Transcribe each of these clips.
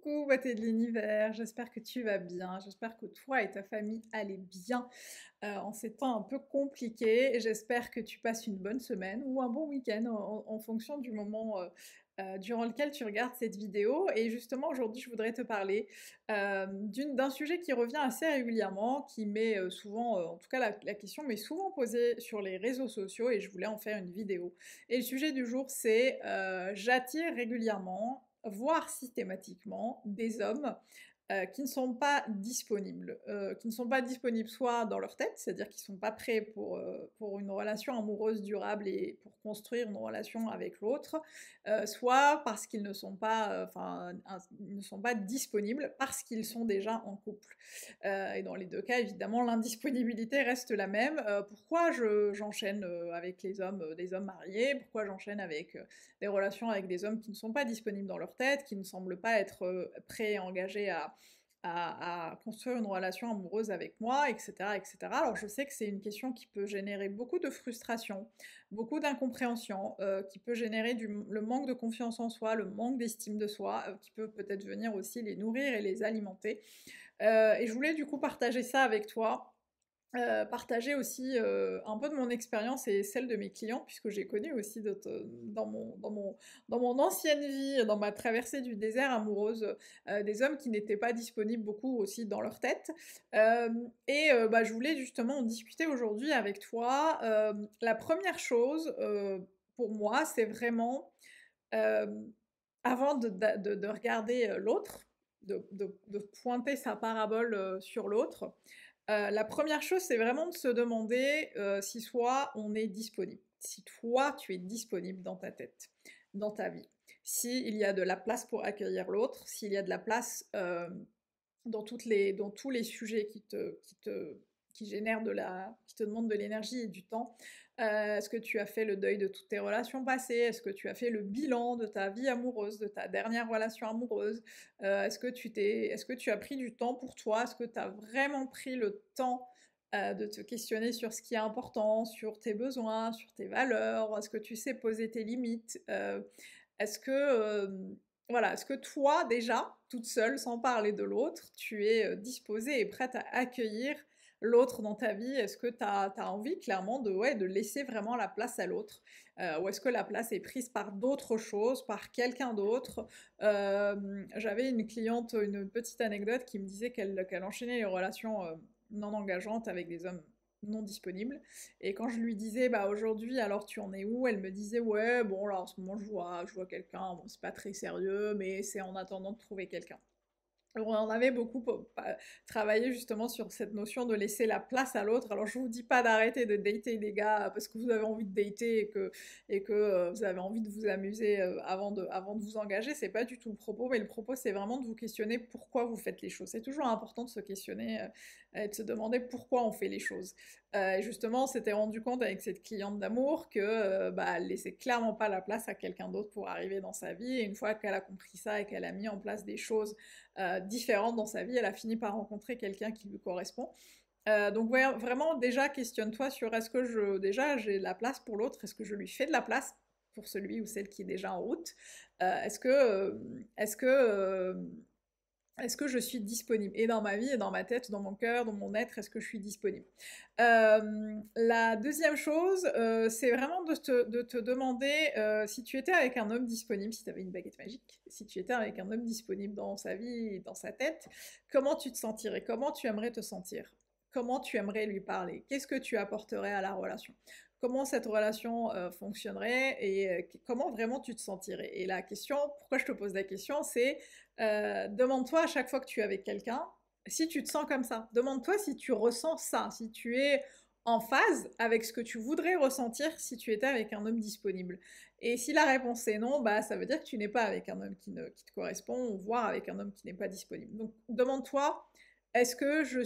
Coucou, beauté de l'univers, j'espère que tu vas bien, j'espère que toi et ta famille allez bien en ces temps un peu compliqués, et j'espère que tu passes une bonne semaine ou un bon week-end en fonction du moment durant lequel tu regardes cette vidéo. Et justement, aujourd'hui, je voudrais te parler d'un sujet qui revient assez régulièrement, qui m'est souvent, en tout cas la question m'est souvent posée sur les réseaux sociaux, et je voulais en faire une vidéo. Et le sujet du jour, c'est j'attire régulièrement, voire systématiquement, des hommes qui ne sont pas disponibles. Qui ne sont pas disponibles soit dans leur tête, c'est-à-dire qu'ils ne sont pas prêts pour une relation amoureuse durable et pour construire une relation avec l'autre, soit parce qu'ils ne sont pas, ils ne sont pas disponibles parce qu'ils sont déjà en couple. Et dans les deux cas, évidemment, l'indisponibilité reste la même. Pourquoi j'enchaîne avec les hommes, des hommes mariés? Pourquoi j'enchaîne avec des relations avec des hommes qui ne sont pas disponibles dans leur tête, qui ne semblent pas être prêts et engagés à construire une relation amoureuse avec moi, etc., etc. Alors je sais que c'est une question qui peut générer beaucoup de frustration, beaucoup d'incompréhension, qui peut générer le manque de confiance en soi, le manque d'estime de soi, qui peut peut-être venir aussi les nourrir et les alimenter. Et je voulais du coup partager ça avec toi, partager aussi un peu de mon expérience et celle de mes clients, puisque j'ai connu aussi dans mon ancienne vie, dans ma traversée du désert amoureuse, des hommes qui n'étaient pas disponibles beaucoup aussi dans leur tête. Bah, je voulais justement en discuter aujourd'hui avec toi. La première chose, pour moi, c'est vraiment, euh, avant de regarder l'autre, de pointer sa parabole sur l'autre, la première chose, c'est vraiment de se demander si soit on est disponible, si toi tu es disponible dans ta tête, dans ta vie, s'il y a de la place pour accueillir l'autre, s'il y a de la place dans tous les sujets qui génèrent qui te demandent de l'énergie et du temps. Est-ce que tu as fait le deuil de toutes tes relations passées? Est-ce que tu as fait le bilan de ta vie amoureuse, de ta dernière relation amoureuse? Est-ce que tu as pris du temps pour toi? Est-ce que tu as vraiment pris le temps de te questionner sur ce qui est important, sur tes besoins, sur tes valeurs? Est-ce que tu sais poser tes limites? Est-ce que, voilà, est-ce que toi, déjà, toute seule, sans parler de l'autre, tu es disposée et prête à accueillir l'autre dans ta vie? Est-ce que tu as envie, clairement, ouais, de laisser vraiment la place à l'autre? Ou est-ce que la place est prise par d'autres choses, par quelqu'un d'autre? J'avais une cliente, une petite anecdote qui me disait qu'elle enchaînait les relations non engageantes avec des hommes non disponibles. Et quand je lui disais, bah aujourd'hui, alors tu en es où? Elle me disait, ouais, bon, là en ce moment je vois quelqu'un, bon, c'est pas très sérieux, mais c'est en attendant de trouver quelqu'un. Alors, on avait beaucoup travaillé justement sur cette notion de laisser la place à l'autre. Alors je vous dis pas d'arrêter de dater les gars parce que vous avez envie de dater et que vous avez envie de vous amuser avant de vous engager, c'est pas du tout le propos, mais le propos c'est vraiment de vous questionner pourquoi vous faites les choses. C'est toujours important de se questionner et de se demander pourquoi on fait les choses. Et justement, on s'était rendu compte avec cette cliente d'amour que bah, elle laissait clairement pas la place à quelqu'un d'autre pour arriver dans sa vie. Et une fois qu'elle a compris ça et qu'elle a mis en place des choses différentes dans sa vie, elle a fini par rencontrer quelqu'un qui lui correspond. Donc ouais, vraiment déjà questionne-toi sur est-ce que déjà j'ai de la place pour l'autre, est-ce que je lui fais de la place pour celui ou celle qui est déjà en route. Est-ce que est-ce que je suis disponible? Et dans ma vie, et dans ma tête, dans mon cœur, dans mon être, est-ce que je suis disponible? La deuxième chose, c'est vraiment de te demander si tu étais avec un homme disponible, si tu avais une baguette magique, si tu étais avec un homme disponible dans sa vie et dans sa tête, comment tu te sentirais? Comment tu aimerais te sentir? Comment tu aimerais lui parler? Qu'est-ce que tu apporterais à la relation? Comment cette relation fonctionnerait et comment vraiment tu te sentirais? Et la question, pourquoi je te pose la question, c'est demande-toi à chaque fois que tu es avec quelqu'un, si tu te sens comme ça. Demande-toi si tu ressens ça, si tu es en phase avec ce que tu voudrais ressentir si tu étais avec un homme disponible. Et si la réponse est non, bah ça veut dire que tu n'es pas avec un homme qui te correspond, voire avec un homme qui n'est pas disponible. Donc demande-toi, est-ce que je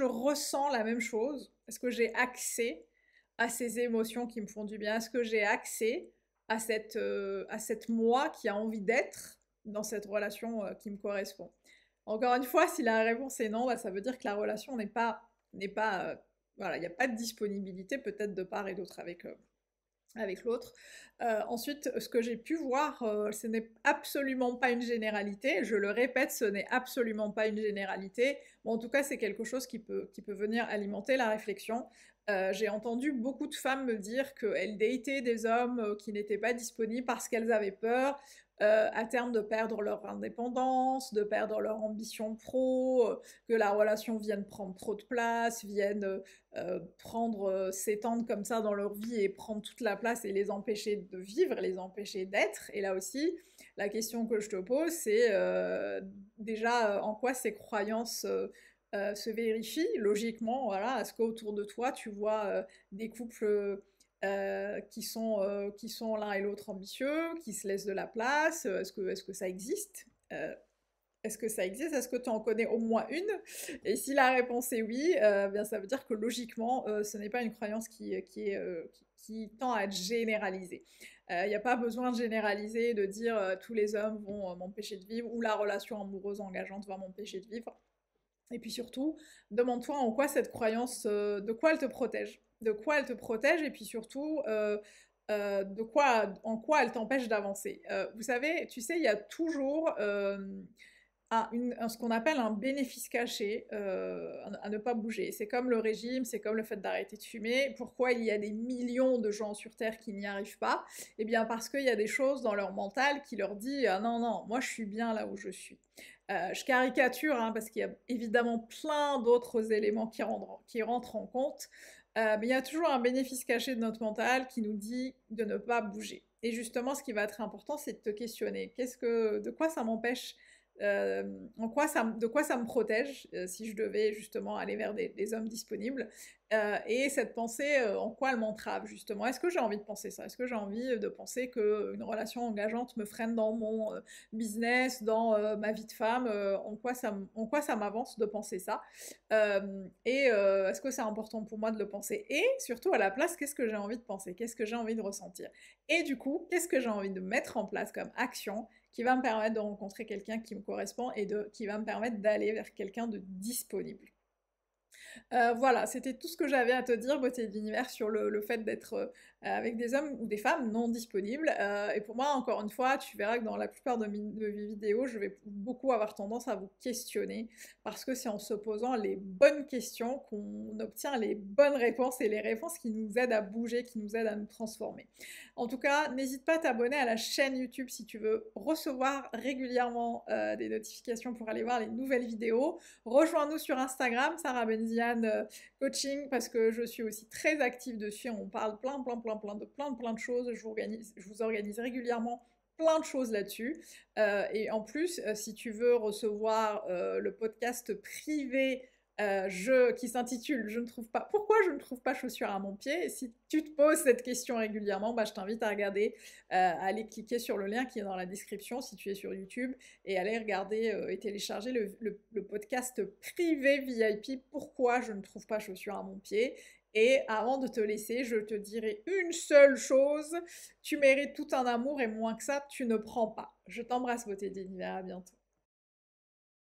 ressens la même chose? Est-ce que j'ai accès à ces émotions qui me font du bien? Est-ce que j'ai accès à cette moi qui a envie d'être dans cette relation qui me correspond? Encore une fois, si la réponse est non, bah, ça veut dire que la relation n'est pas voilà, il n'y a pas de disponibilité peut-être de part et d'autre avec, avec l'autre. Ensuite, ce que j'ai pu voir, ce n'est absolument pas une généralité. Je le répète, ce n'est absolument pas une généralité. Bon, en tout cas, c'est quelque chose qui peut venir alimenter la réflexion. J'ai entendu beaucoup de femmes me dire qu'elles dataient des hommes qui n'étaient pas disponibles parce qu'elles avaient peur à terme de perdre leur indépendance, de perdre leur ambition pro, que la relation vienne prendre trop de place, vienne s'étendre comme ça dans leur vie et prendre toute la place et les empêcher de vivre, les empêcher d'être. Et là aussi, la question que je te pose, c'est déjà en quoi ces croyances se vérifient logiquement. Voilà, est-ce qu'autour de toi, tu vois des couples qui sont l'un et l'autre ambitieux, qui se laissent de la place? Est-ce que ça existe? Est-ce que ça existe? Est-ce que tu en connais au moins une? Et si la réponse est oui, bien ça veut dire que logiquement, ce n'est pas une croyance qui tend à être généralisée. Il n'y a pas besoin de généraliser, de dire tous les hommes vont m'empêcher de vivre ou la relation amoureuse engageante va m'empêcher de vivre. Et puis surtout, demande-toi en quoi cette croyance, de quoi elle te protège. De quoi elle te protège et puis surtout, en quoi elle t'empêche d'avancer. Vous savez, tu sais, il y a toujours ce qu'on appelle un bénéfice caché à ne pas bouger. C'est comme le régime, c'est comme le fait d'arrêter de fumer. Pourquoi il y a des millions de gens sur Terre qui n'y arrivent pas? Eh bien parce qu'il y a des choses dans leur mental qui leur disent ah non, non, moi je suis bien là où je suis. Je caricature hein, parce qu'il y a évidemment plein d'autres éléments qui rentrent en compte, mais il y a toujours un bénéfice caché de notre mental qui nous dit de ne pas bouger. Et justement, ce qui va être important, c'est de te questionner. De quoi ça m'empêche de quoi ça me protège si je devais justement aller vers des hommes disponibles et cette pensée, en quoi elle m'entrave justement. Est-ce que j'ai envie de penser ça? Est-ce que j'ai envie de penser qu'une relation engageante me freine dans mon business, dans ma vie de femme? En quoi ça m'avance de penser ça? Est-ce que c'est important pour moi de le penser? Et surtout à la place, qu'est-ce que j'ai envie de penser? Qu'est-ce que j'ai envie de ressentir? Et du coup, qu'est-ce que j'ai envie de mettre en place comme action qui va me permettre de rencontrer quelqu'un qui me correspond et qui va me permettre d'aller vers quelqu'un de disponible. Voilà, c'était tout ce que j'avais à te dire, beauté d'univers, sur le fait d'être avec des hommes ou des femmes non disponibles. Et pour moi, encore une fois, tu verras que dans la plupart de mes vidéos, je vais beaucoup avoir tendance à vous questionner, parce que c'est en se posant les bonnes questions qu'on obtient les bonnes réponses et les réponses qui nous aident à bouger, qui nous aident à nous transformer. En tout cas, n'hésite pas à t'abonner à la chaîne YouTube si tu veux recevoir régulièrement des notifications pour aller voir les nouvelles vidéos. Rejoins-nous sur Instagram, Sarah Benziane Coaching, parce que je suis aussi très active dessus. On parle plein de choses. Je vous organise régulièrement plein de choses là-dessus. Et en plus, si tu veux recevoir le podcast privé qui s'intitule Je ne trouve pas pourquoi je ne trouve pas chaussures à mon pied. Et si tu te poses cette question régulièrement, bah, je t'invite à regarder, à aller cliquer sur le lien qui est dans la description si tu es sur YouTube et aller regarder et télécharger le podcast privé VIP Pourquoi je ne trouve pas chaussures à mon pied. Et avant de te laisser, je te dirai une seule chose, tu mérites tout un amour et moins que ça, tu ne prends pas. Je t'embrasse beauté d'univers, à bientôt.